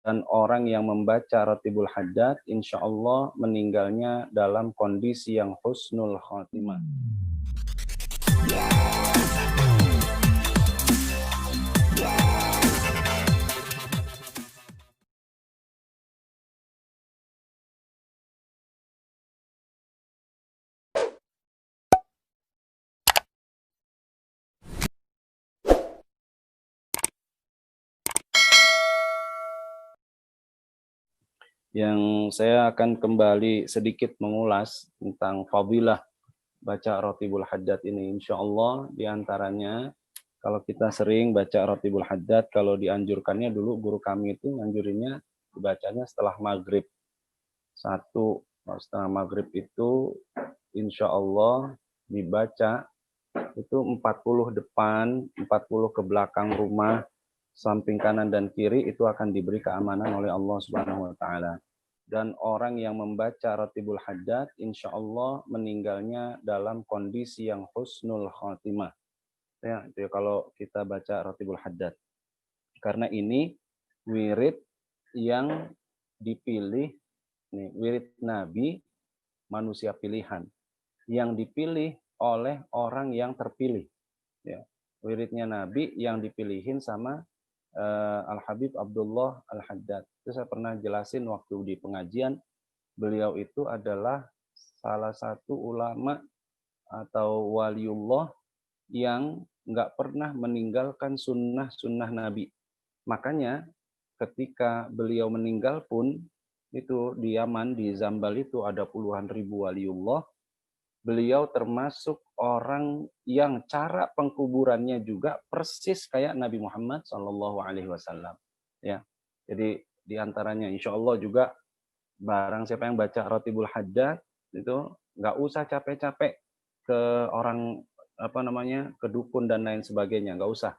Dan orang yang membaca Ratibul Haddad, insya Allah meninggalnya dalam kondisi yang husnul khotimah. Yang saya akan kembali sedikit mengulas tentang fadilah baca Ratibul Haddad ini. Insya Allah diantaranya, kalau kita sering baca Ratibul Haddad, kalau dianjurkannya dulu guru kami itu nganjurinnya dibacanya setelah maghrib. Setelah maghrib itu insya Allah dibaca itu 40 depan, 40 ke belakang rumah, samping kanan dan kiri itu akan diberi keamanan oleh Allah Subhanahu wa taala. Dan orang yang membaca Ratibul Haddad insya Allah meninggalnya dalam kondisi yang husnul khotimah. Ya, itu kalau kita baca Ratibul Haddad. Karena ini wirid yang dipilih, nih, wirid Nabi manusia pilihan yang dipilih oleh orang yang terpilih. Ya. Wiridnya Nabi yang dipilihin sama Al-Habib Abdullah Al-Haddad. Itu saya pernah jelasin waktu di pengajian, beliau itu adalah salah satu ulama atau waliullah yang nggak pernah meninggalkan sunnah-sunnah Nabi. Makanya ketika beliau meninggal pun, itu di Yaman, di Zambal itu ada puluhan ribu waliullah, beliau termasuk orang yang cara pengkuburannya juga persis kayak Nabi Muhammad SAW. Ya, jadi diantaranya insya Allah juga barang siapa yang baca Ratibul Haddad itu nggak usah capek-capek ke orang ke dukun dan lain sebagainya, nggak usah.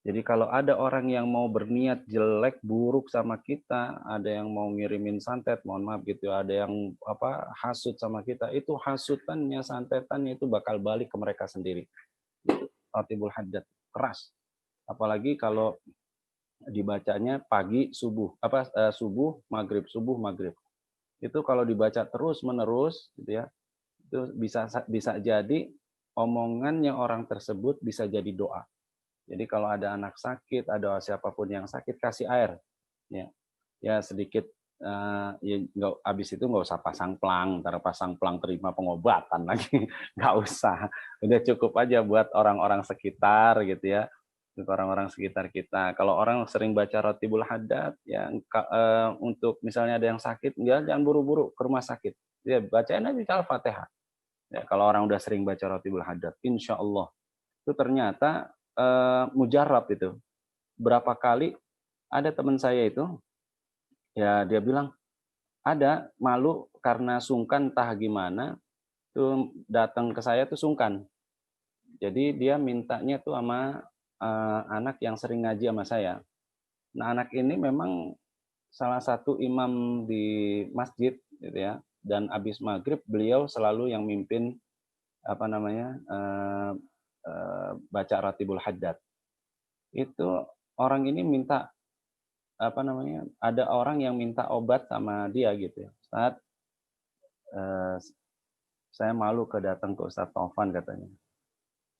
Jadi kalau ada orang yang mau berniat jelek buruk sama kita, ada yang mau ngirimin santet, mohon maaf gitu, ada yang hasut sama kita, itu hasutannya, santetannya itu bakal balik ke mereka sendiri. Ratibul Haddad keras. Apalagi kalau dibacanya pagi subuh, maghrib, subuh maghrib. Itu kalau dibaca terus menerus gitu ya, itu bisa jadi omongannya orang tersebut bisa jadi doa. Jadi kalau ada anak sakit, ada siapapun yang sakit, kasih air. Ya sedikit, ya nggak, habis itu nggak usah pasang plang, ntar pasang plang terima pengobatan lagi. Nggak usah. Udah cukup aja buat orang-orang sekitar gitu ya. Untuk orang-orang sekitar kita. Kalau orang sering baca Ratibul Haddad, ya untuk misalnya ada yang sakit, jangan buru-buru ke rumah sakit. Ya bacain aja Al-Fatihah. Ya, kalau orang udah sering baca Ratibul Haddad, insya Allah itu ternyata mujarab itu. Berapa kali ada teman saya itu, ya dia bilang ada malu karena sungkan entah gimana, tuh datang ke saya tuh sungkan. Jadi dia mintanya tuh sama anak yang sering ngaji sama saya. Nah anak ini memang salah satu imam di masjid gitu ya. Dan habis maghrib beliau selalu yang mimpin baca Ratibul Haddad. Itu orang ini minta ada orang yang minta obat sama dia gitu ya. Ustaz, saya malu datang ke Ustadz Taufan katanya.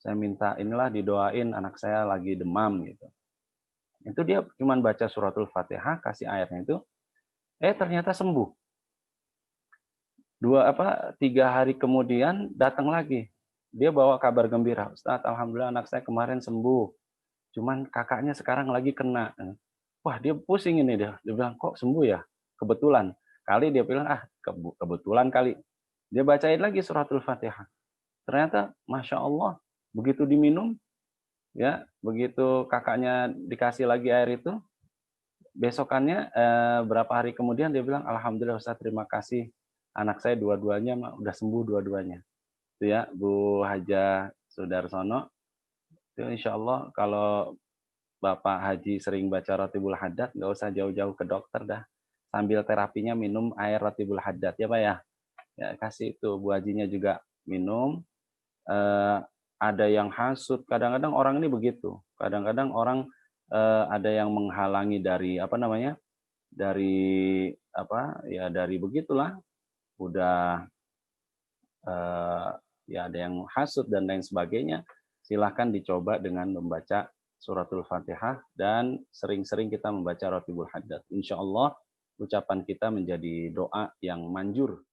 Saya minta inilah didoain anak saya lagi demam gitu. Itu dia cuma baca suratul Fatihah, kasih airnya itu, ternyata sembuh. 3 hari kemudian datang lagi. Dia bawa kabar gembira, Ustadz, alhamdulillah anak saya kemarin sembuh. Cuman kakaknya sekarang lagi kena. Wah, dia pusing ini dia. Dia bilang, kok sembuh ya? Kebetulan. Kali dia bilang, kebetulan kali. Dia bacain lagi suratul Fatihah. Ternyata, Masya Allah, begitu diminum, ya, begitu kakaknya dikasih lagi air itu, besokannya berapa hari kemudian dia bilang, alhamdulillah Ustaz, terima kasih. Anak saya dua-duanya udah sembuh dua-duanya. Itu ya, Bu Haja Sudarsono. Itu insya Allah kalau Bapak Haji sering baca Ratibul Haddad, nggak usah jauh-jauh ke dokter dah. Sambil terapinya minum air Ratibul Haddad ya Pak ya. Ya kasih itu, Bu Hajinya juga minum. Ada yang hasut, kadang-kadang orang ini begitu. Kadang-kadang orang ada yang menghalangi dari dari apa ya, dari begitulah udah ya ada yang hasut dan lain sebagainya, silahkan dicoba dengan membaca suratul Fatihah dan sering-sering kita membaca Ratibul Haddad. Insya Allah ucapan kita menjadi doa yang manjur